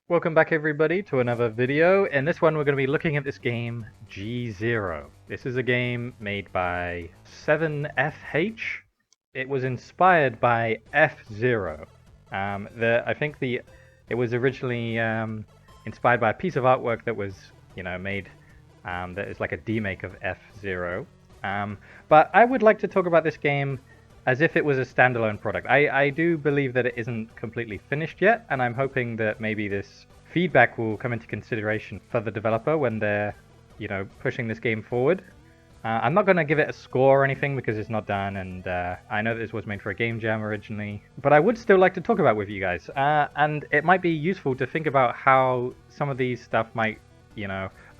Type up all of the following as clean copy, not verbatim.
Welcome back everybody to another video. In this one we're going to be looking at this game G0. This is a game made by 7FH. It was inspired by F-Zero. I think it was originally inspired by a piece of artwork that was made that is like a demake of F-Zero. But I would like to talk about this game as if it was a standalone product. I do believe that it isn't completely finished yet, and I'm hoping that maybe this feedback will come into consideration for the developer when they're, pushing this game forward. I'm not going to give it a score or anything because it's not done, and I know this was made for a game jam originally, but I would still like to talk about it with you guys, and it might be useful to think about how some of these stuff might,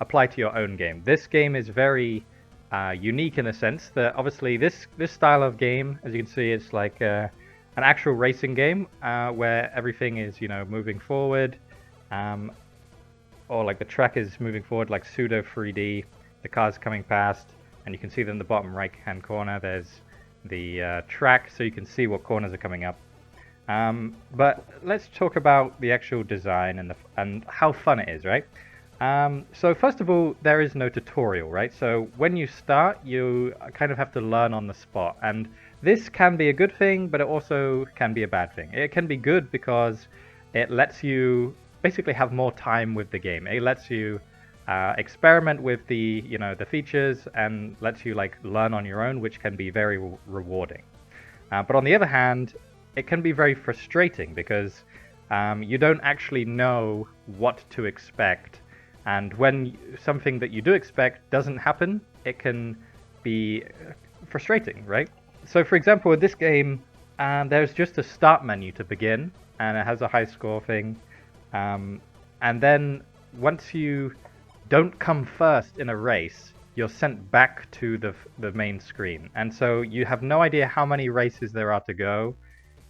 apply to your own game. This game is very unique in a sense that obviously this style of game, as you can see, it's like an actual racing game where everything is moving forward, or like the track is moving forward like pseudo 3D. The car's coming past, and you can see that in the bottom right hand corner there's the track, so you can see what corners are coming up. But let's talk about the actual design and how fun it is, right? So first of all, there is no tutorial, right? So when you start, you kind of have to learn on the spot. And this can be a good thing, but it also can be a bad thing. It can be good because it lets you basically have more time with the game. It lets you experiment with the features and lets you like learn on your own, which can be very rewarding. But on the other hand, it can be very frustrating because you don't actually know what to expect. And when something that you do expect doesn't happen, it can be frustrating, right? So for example, with this game, there's just a start menu to begin, and it has a high score thing. And then once you don't come first in a race, you're sent back to the main screen. And so you have no idea how many races there are to go.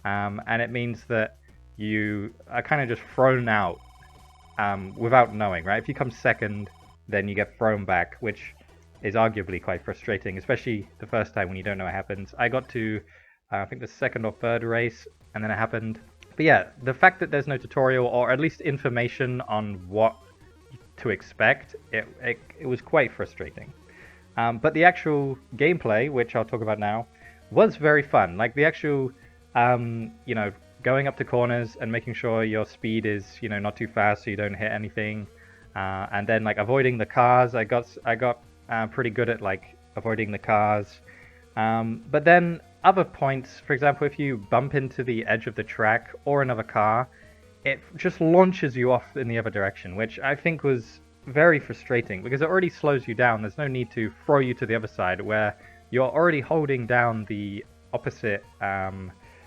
And it means that you are kind of just thrown out without knowing, right? If you come second, then you get thrown back, which is arguably quite frustrating, especially the first time when you don't know what happens. I got to, I think the second or third race, and then it happened. But yeah, the fact that there's no tutorial, or at least information on what to expect, it was quite frustrating. But the actual gameplay, which I'll talk about now, was very fun. Like the actual, going up to corners and making sure your speed is not too fast so you don't hit anything, and then like avoiding the cars. I got pretty good at like avoiding the cars, but then other points, for example, if you bump into the edge of the track or another car, it just launches you off in the other direction, which I think was very frustrating because it already slows you down. There's no need to throw you to the other side where you're already holding down the opposite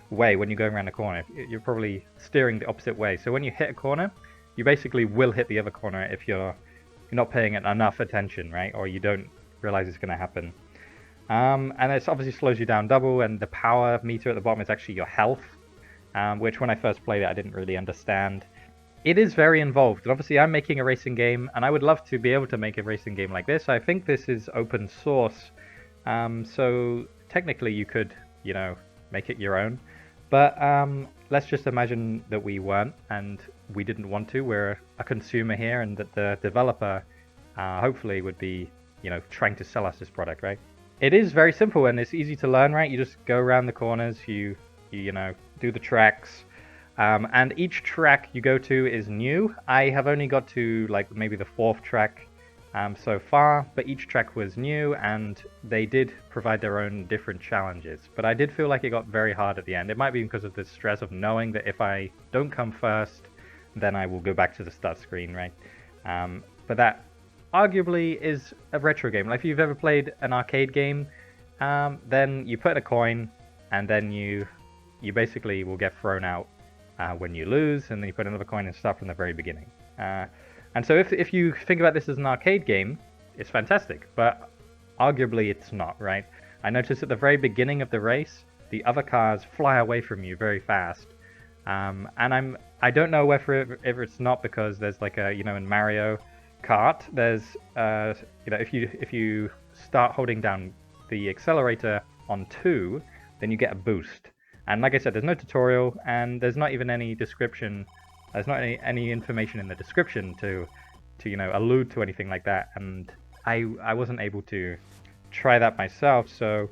way when you're going around a corner. You're probably steering the opposite way. So when you hit a corner, you basically will hit the other corner if you're not paying it enough attention, right? Or you don't realize it's going to happen. And it obviously slows you down double, and the power meter at the bottom is actually your health, which when I first played it, I didn't really understand. It is very involved, and obviously I'm making a racing game, and I would love to be able to make a racing game like this. I think this is open source, so technically you could, make it your own. But let's just imagine that we weren't, and we didn't want to. We're a consumer here, and that the developer hopefully would be, trying to sell us this product, right? It is very simple and it's easy to learn, right? You just go around the corners, you do the tracks, and each track you go to is new. I have only got to like maybe the fourth track so far, but each track was new and they did provide their own different challenges. But I did feel like it got very hard at the end. It might be because of the stress of knowing that if I don't come first, then I will go back to the start screen, right? But that arguably is a retro game. Like if you've ever played an arcade game, then you put in a coin and then you basically will get thrown out when you lose, and then you put another coin and start from the very beginning. And so if you think about this as an arcade game, it's fantastic, but arguably it's not, right? I noticed at the very beginning of the race, the other cars fly away from you very fast. And I don't know whether it's not because there's like a, in Mario Kart, there's, if you start holding down the accelerator on 2, then you get a boost. And like I said, there's no tutorial, and there's not even any description There's not any information in the description to allude to anything like that, and I wasn't able to try that myself, so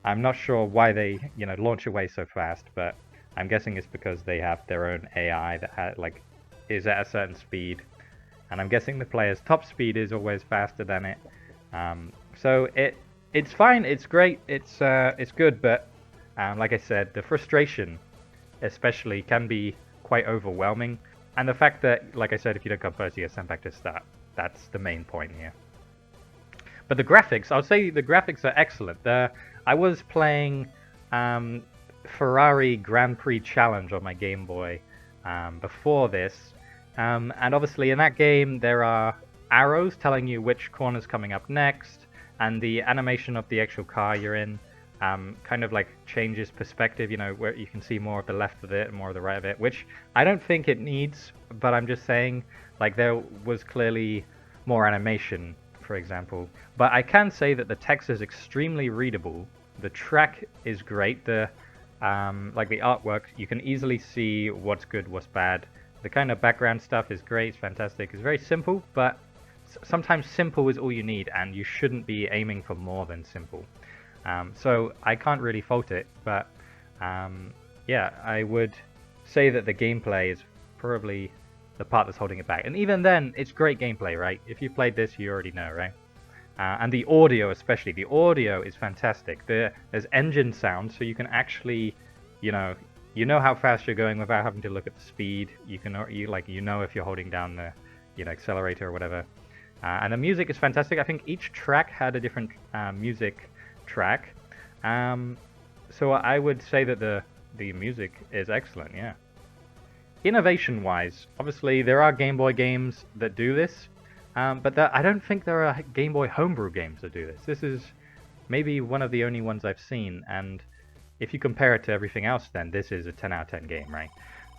I'm not sure why they launch away so fast, but I'm guessing it's because they have their own AI that is at a certain speed, and I'm guessing the player's top speed is always faster than it. So it's fine, it's great, it's good, but like I said, the frustration especially can be quite overwhelming, and the fact that, like I said, if you don't come first, you get sent back to start. That's the main point here. But the graphics, I'll say the graphics are excellent. I was playing Ferrari Grand Prix Challenge on my Game Boy before this, and obviously in that game there are arrows telling you which corner's coming up next, and the animation of the actual car you're in kind of like changes perspective, where you can see more of the left of it and more of the right of it, which I don't think it needs, but I'm just saying, like, there was clearly more animation, for example. But I can say that the text is extremely readable. The track is great. The artwork, you can easily see what's good, what's bad. The kind of background stuff is great, it's fantastic. It's very simple, but sometimes simple is all you need, and you shouldn't be aiming for more than simple. So I can't really fault it, but yeah, I would say that the gameplay is probably the part that's holding it back. And even then, it's great gameplay, right? If you played this, you already know, right? And the audio, especially, the audio is fantastic. There's engine sound, so you can actually, you know how fast you're going without having to look at the speed. You know if you're holding down the accelerator or whatever. And the music is fantastic. I think each track had a different music track, so I would say that the music is excellent. Yeah. Innovation wise, obviously there are Game Boy games that do this, but I don't think there are Game Boy homebrew games that do this. This is maybe one of the only ones I've seen, and if you compare it to everything else, then this is a 10 out of 10 game, right?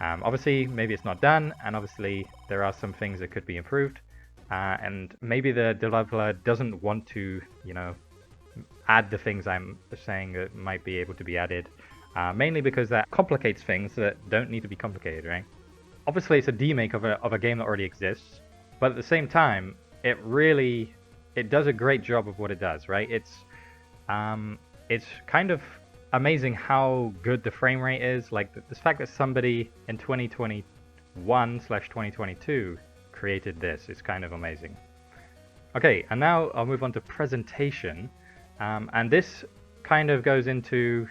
Obviously maybe it's not done, and obviously there are some things that could be improved, and maybe the developer doesn't want to add the things I'm saying that might be able to be added, mainly because that complicates things that don't need to be complicated, right? Obviously, it's a demake of a game that already exists, but at the same time, it does a great job of what it does, right? It's kind of amazing how good the frame rate is. Like the fact that somebody in 2021/2022 created this is kind of amazing. Okay, and now I'll move on to presentation. And this kind of goes into,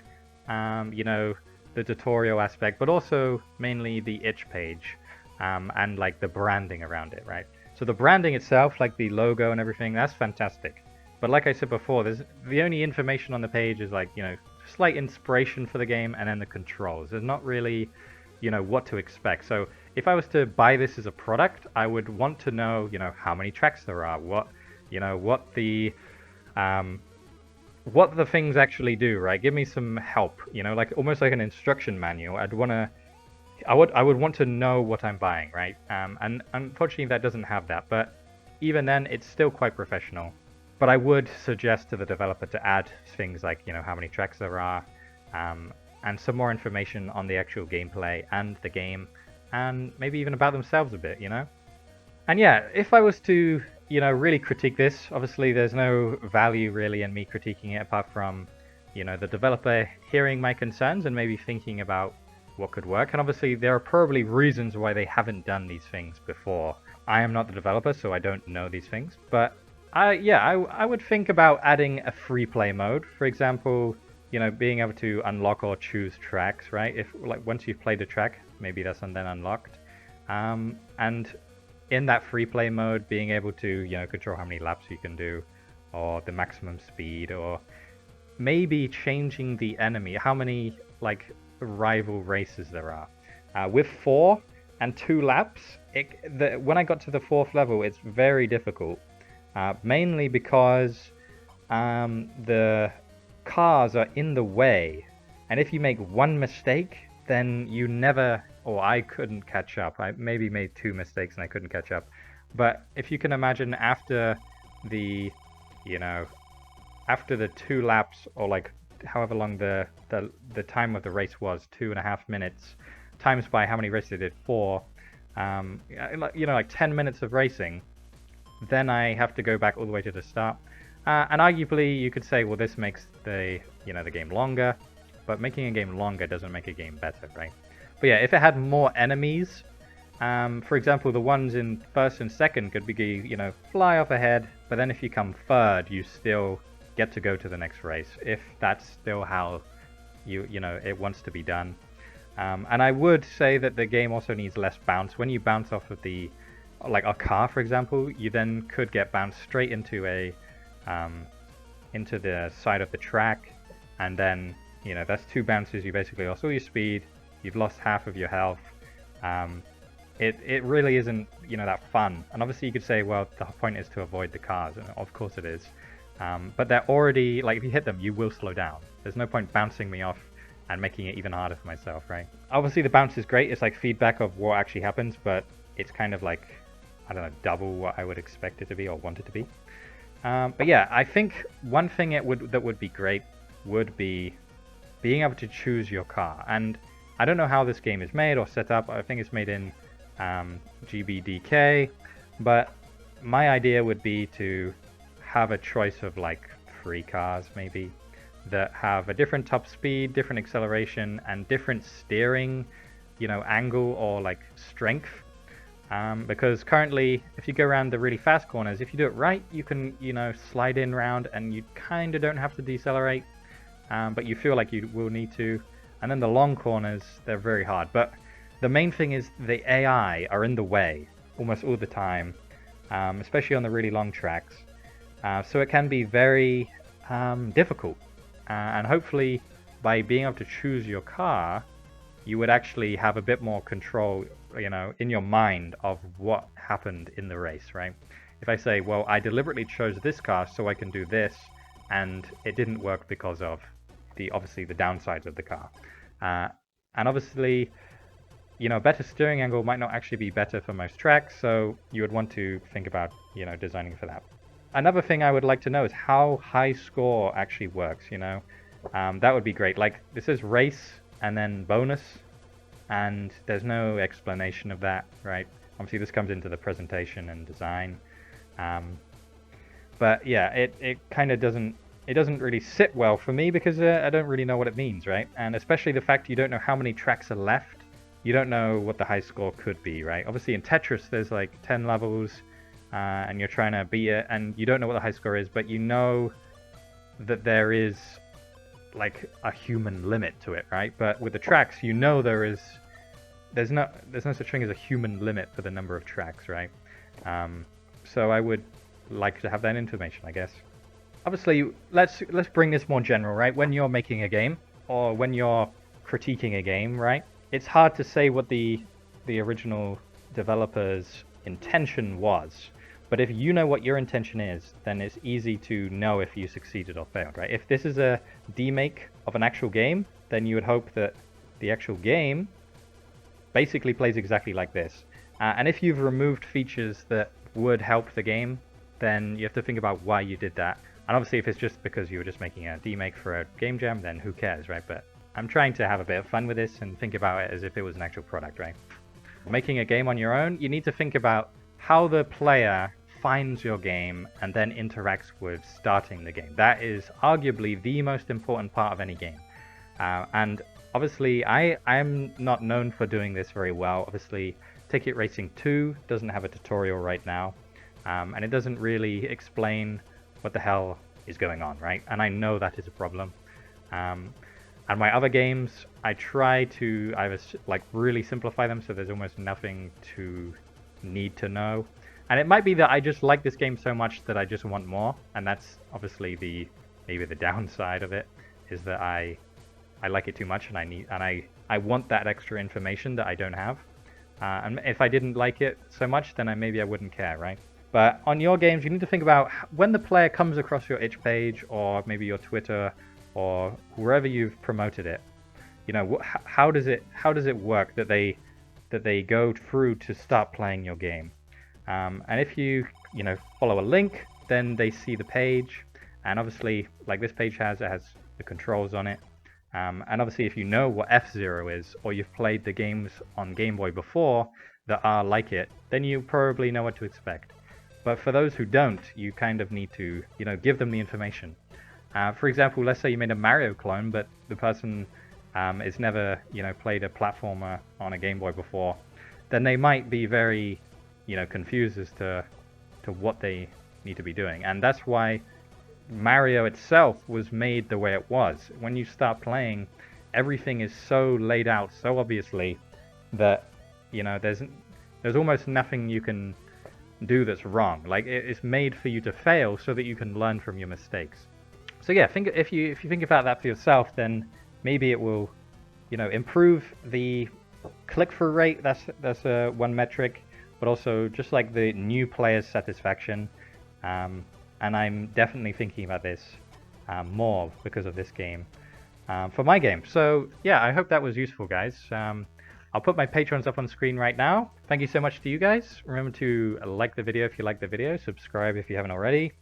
the tutorial aspect, but also mainly the itch page, and like the branding around it, right? So the branding itself, like the logo and everything, that's fantastic. But like I said before, the only information on the page is like, slight inspiration for the game and then the controls. There's not really, what to expect. So if I was to buy this as a product, I would want to know, how many tracks there are, what the things actually do, right? Give me some help, like almost like an instruction manual. I would want to know what I'm buying, right? And unfortunately that doesn't have that, but even then it's still quite professional. But I would suggest to the developer to add things like, how many tracks there are, and some more information on the actual gameplay and the game, and maybe even about themselves a bit, And yeah, if I was to really critique this, obviously there's no value really in me critiquing it apart from, the developer hearing my concerns and maybe thinking about what could work. And obviously there are probably reasons why they haven't done these things before. I am not the developer, so I don't know these things. But I would think about adding a free play mode. For example, being able to unlock or choose tracks, right? If once you've played a track, maybe that's then unlocked. And in that free play mode, being able to control how many laps you can do, or the maximum speed, or maybe changing the enemy, how many rival races there are. With 4 and 2 laps, when I got to the 4th level, it's very difficult, mainly because the cars are in the way, and if you make one mistake, then you never, or I couldn't catch up. I maybe made 2 mistakes and I couldn't catch up. But if you can imagine after the 2 laps, or however long the time of the race was, 2.5 minutes, times by how many races they did, 4, like 10 minutes of racing, then I have to go back all the way to the start. And arguably, you could say, well, this makes the game longer, but making a game longer doesn't make a game better, right? But yeah, if it had more enemies, for example, the ones in first and second could be, fly off ahead, but then if you come third, you still get to go to the next race, if that's still how it wants to be done. And I would say that the game also needs less bounce. When you bounce off of like a car, for example, you then could get bounced straight into into the side of the track, and then that's 2 bounces. You basically lost all your speed. You've lost half of your health. It really isn't that fun. And obviously you could say, well, the point is to avoid the cars, and of course it is. But they're already, like, if you hit them, you will slow down. There's no point bouncing me off and making it even harder for myself, right? Obviously the bounce is great. It's like feedback of what actually happens, but it's kind of like, I don't know, double what I would expect it to be or want it to be. But yeah, I think one thing that would be great would be being able to choose your car. And I don't know how this game is made or set up. I think it's made in GBDK, but my idea would be to have a choice of like 3 cars maybe that have a different top speed, different acceleration, and different steering, angle or like strength. Because currently, if you go around the really fast corners, if you do it right, you can, slide in round, and you kind of don't have to decelerate, but you feel like you will need to. And then the long corners, they're very hard. But the main thing is the AI are in the way almost all the time, especially on the really long tracks. So it can be very difficult. And hopefully, by being able to choose your car, you would actually have a bit more control, in your mind of what happened in the race, right? If I say, well, I deliberately chose this car so I can do this, and it didn't work because of obviously the downsides of the car. And obviously, better steering angle might not actually be better for most tracks, so you would want to think about, designing for that. Another thing I would like to know is how high score actually works, that would be great. Like, this is race and then bonus, and there's no explanation of that, right? Obviously this comes into the presentation and design. But yeah, it kind of doesn't really sit well for me because I don't really know what it means, right? And especially the fact you don't know how many tracks are left. You don't know what the high score could be, right? Obviously in Tetris there's like 10 levels, and you're trying to beat it, and you don't know what the high score is, but you know that there is like a human limit to it, right? But with the tracks, there's no such thing as a human limit for the number of tracks, right? So I would like to have that information, I guess. Obviously, let's bring this more general, right? When you're making a game, or when you're critiquing a game, right? It's hard to say what the original developer's intention was. But if you know what your intention is, then it's easy to know if you succeeded or failed, right? If this is a demake of an actual game, then you would hope that the actual game basically plays exactly like this. And if you've removed features that would help the game, then you have to think about why you did that. And obviously if it's just because you were just making a demake for a game jam, then who cares, right? But I'm trying to have a bit of fun with this and think about it as if it was an actual product, right? Making a game on your own, you need to think about how the player finds your game and then interacts with starting the game. That is arguably the most important part of any game. And obviously, I'm not known for doing this very well. Obviously, Ticket Racing 2 doesn't have a tutorial right now, and it doesn't really explain what the hell is going on, right? And I know that is a problem. And my other games, I try to either like really simplify them so there's almost nothing to need to know. And it might be that I just like this game so much that I just want more, and that's obviously maybe the downside of it, is that I like it too much and I want that extra information that I don't have. And if I didn't like it so much, then maybe I wouldn't care, right? But on your games, you need to think about when the player comes across your itch page or maybe your Twitter or wherever you've promoted it. How does it work that they go through to start playing your game? And if you follow a link, then they see the page, and obviously like this page has the controls on it. And obviously if you know what F-Zero is, or you've played the games on Game Boy before, that are like it, then you probably know what to expect. But for those who don't, you kind of need to, give them the information. For example, let's say you made a Mario clone, but the person has never, played a platformer on a Game Boy before, then they might be very, confused as to what they need to be doing. And that's why Mario itself was made the way it was. When you start playing, everything is so laid out so obviously that, there's almost nothing you can do that's wrong. Like, it's made for you to fail so that you can learn from your mistakes. So yeah, if you think about that for yourself, then maybe it will, improve the click-through rate. That's one metric, but also just like the new player's satisfaction. And I'm definitely thinking about this more because of this game for my game. So yeah, I hope that was useful, guys. I'll put my patrons up on screen right now. Thank you so much to you guys. Remember to like the video if you like the video, subscribe if you haven't already.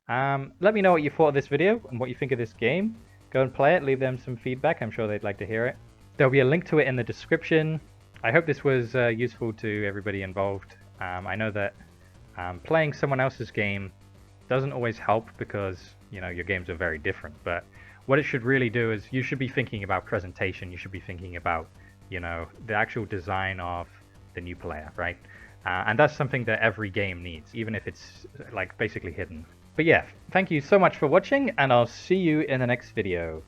Let me know what you thought of this video and what you think of this game. Go and play it, leave them some feedback. I'm sure they'd like to hear it. There'll be a link to it in the description. I hope this was useful to everybody involved. I know that playing someone else's game doesn't always help because, your games are very different. But what it should really do is you should be thinking about presentation. You should be thinking about, the actual design of the new player, right? And that's something that every game needs, even if it's like basically hidden. But yeah, thank you so much for watching, and I'll see you in the next video.